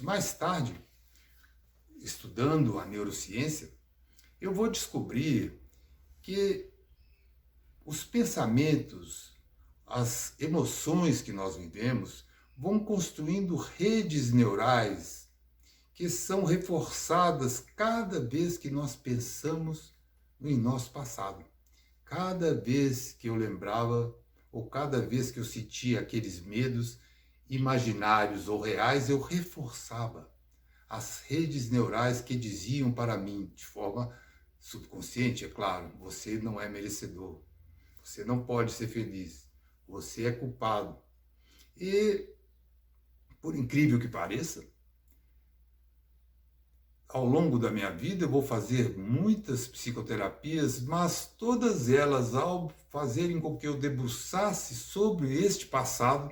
Mais tarde, estudando a neurociência, eu vou descobrir que os pensamentos, as emoções que nós vivemos vão construindo redes neurais que são reforçadas cada vez que nós pensamos em nosso passado. Cada vez que eu lembrava, ou cada vez que eu sentia aqueles medos imaginários ou reais, eu reforçava as redes neurais que diziam para mim, de forma subconsciente, é claro, você não é merecedor, você não pode ser feliz, você é culpado. E, por incrível que pareça, ao longo da minha vida eu vou fazer muitas psicoterapias, mas todas elas, ao fazerem com que eu debruçasse sobre este passado,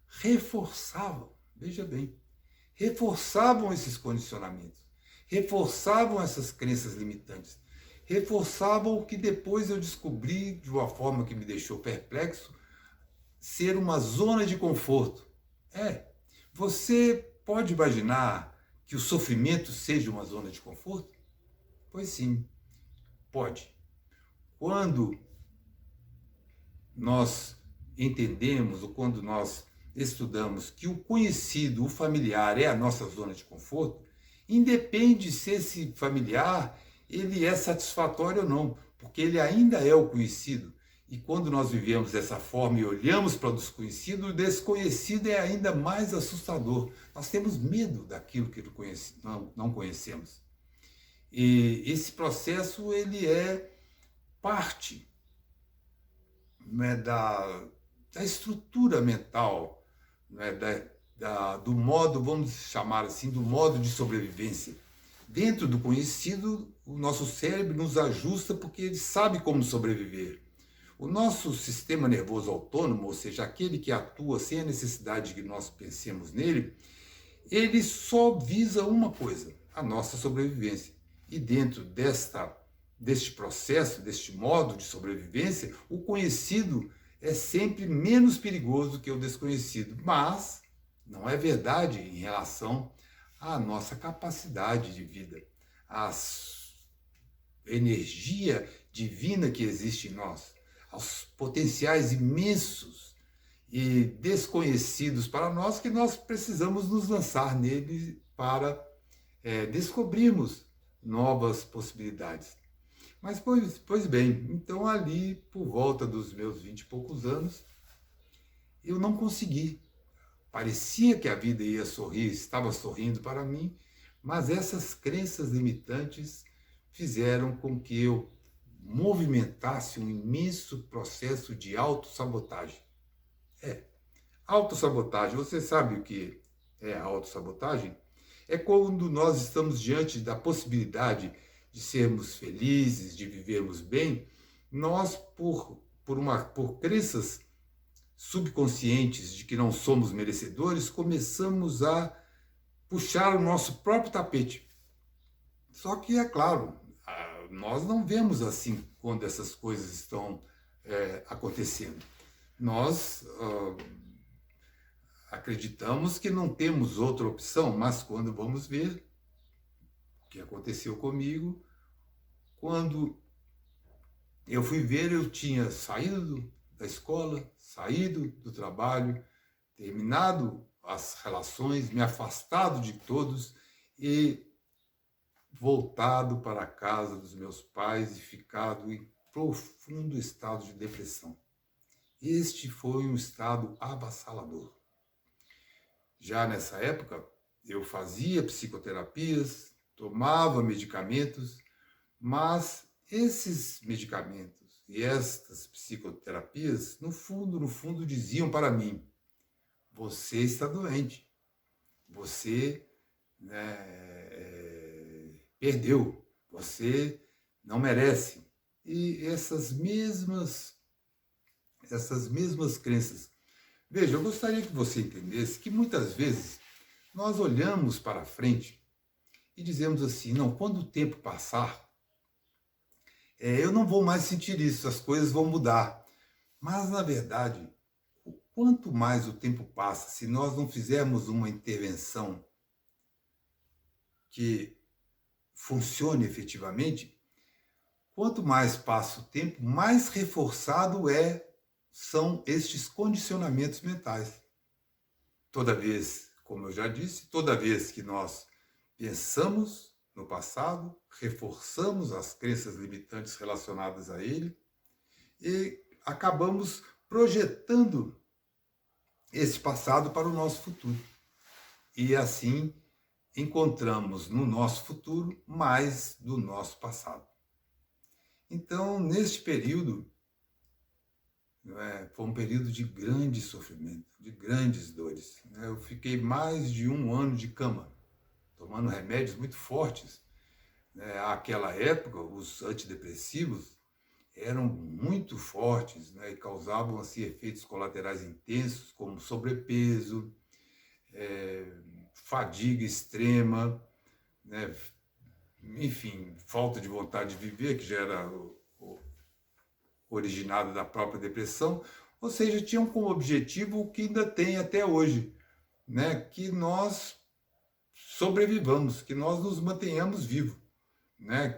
reforçavam, veja bem, reforçavam esses condicionamentos, reforçavam essas crenças limitantes, reforçavam o que depois eu descobri, de uma forma que me deixou perplexo, ser uma zona de conforto. Você pode imaginar que o sofrimento seja uma zona de conforto? Pois sim, pode. Quando nós entendemos ou quando nós estudamos que o conhecido, o familiar é a nossa zona de conforto, independe se esse familiar ele é satisfatório ou não, porque ele ainda é o conhecido. E quando nós vivemos dessa forma e olhamos para o desconhecido, o desconhecido é ainda mais assustador. Nós temos medo daquilo que não conhecemos. E esse processo ele é parte, né, da estrutura mental, né, do modo, vamos chamar assim, do modo de sobrevivência. Dentro do conhecido, o nosso cérebro nos ajusta porque ele sabe como sobreviver. O nosso sistema nervoso autônomo, ou seja, aquele que atua sem a necessidade de que nós pensemos nele, ele só visa uma coisa, a nossa sobrevivência. E dentro deste processo, deste modo de sobrevivência, o conhecido é sempre menos perigoso que o desconhecido. Mas não é verdade em relação à nossa capacidade de vida, à energia divina que existe em nós, aos potenciais imensos e desconhecidos para nós que nós precisamos nos lançar neles para descobrirmos novas possibilidades. Mas, pois bem, então ali, por volta dos meus 20 e poucos anos, eu não consegui. Parecia que a vida ia sorrir, estava sorrindo para mim, mas essas crenças limitantes fizeram com que eu movimentasse um imenso processo de autossabotagem. Autossabotagem, você sabe o que é a autossabotagem? É quando nós estamos diante da possibilidade de sermos felizes, de vivermos bem, nós, por crenças subconscientes de que não somos merecedores, começamos a puxar o nosso próprio tapete. Só que, é claro, nós não vemos assim quando essas coisas estão acontecendo. Nós acreditamos que não temos outra opção, mas quando vamos ver o que aconteceu comigo, quando eu fui ver, eu tinha saído da escola, saído do trabalho, terminado as relações, me afastado de todos e voltado para a casa dos meus pais e ficado em profundo estado de depressão. Este foi um estado avassalador. Já nessa época, eu fazia psicoterapias, tomava medicamentos, mas esses medicamentos e estas psicoterapias, no fundo, diziam para mim: você está doente, você perdeu, você não merece. E essas mesmas crenças. Veja, eu gostaria que você entendesse que muitas vezes nós olhamos para frente e dizemos assim: não, quando o tempo passar, eu não vou mais sentir isso, as coisas vão mudar. Mas, na verdade, quanto mais o tempo passa, se nós não fizermos uma intervenção que funcione efetivamente, quanto mais passa o tempo, mais reforçado são estes condicionamentos mentais. Toda vez, como eu já disse, toda vez que nós pensamos no passado, reforçamos as crenças limitantes relacionadas a ele e acabamos projetando esse passado para o nosso futuro. E assim encontramos no nosso futuro mais do nosso passado. Então, neste período, foi um período de grande sofrimento, de grandes dores. Eu fiquei mais de 1 ano de cama, tomando remédios muito fortes. Àquela época, os antidepressivos eram muito fortes, e causavam assim, efeitos colaterais intensos, como sobrepeso, fadiga extrema, enfim, falta de vontade de viver, que já era originado da própria depressão, ou seja, tinham como objetivo o que ainda tem até hoje, que nós sobrevivamos, que nós nos mantenhamos vivos,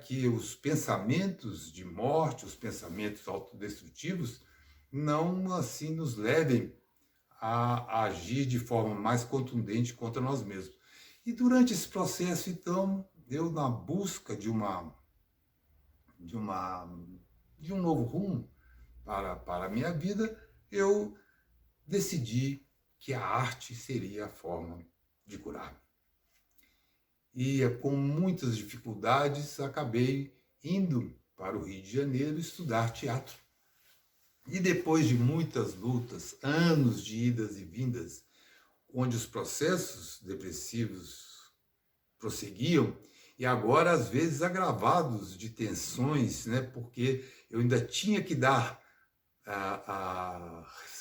que os pensamentos de morte, os pensamentos autodestrutivos, não assim nos levem a agir de forma mais contundente contra nós mesmos. E durante esse processo, então, eu na busca de um novo rumo para a minha vida, eu decidi que a arte seria a forma de curar. E com muitas dificuldades, acabei indo para o Rio de Janeiro estudar teatro. E depois de muitas lutas, anos de idas e vindas, onde os processos depressivos prosseguiam, e agora às vezes agravados de tensões, porque eu ainda tinha que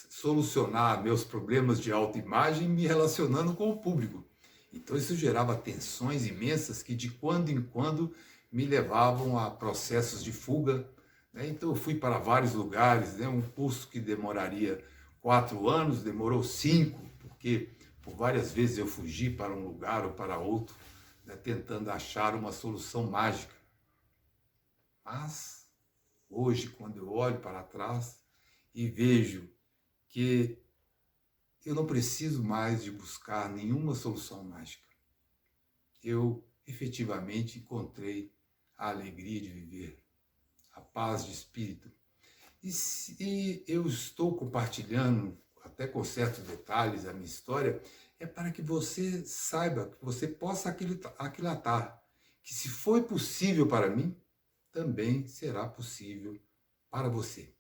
solucionar meus problemas de autoimagem me relacionando com o público. Então isso gerava tensões imensas que de quando em quando me levavam a processos de fuga. Então eu fui para vários lugares, um curso que demoraria 4 anos, demorou 5, porque por várias vezes eu fugi para um lugar ou para outro, tentando achar uma solução mágica. Mas hoje, quando eu olho para trás e vejo que eu não preciso mais de buscar nenhuma solução mágica, eu efetivamente encontrei a alegria de viver, a paz de espírito. E eu estou compartilhando, até com certos detalhes, a minha história, para que você saiba, que você possa aquilatar, que se foi possível para mim, também será possível para você.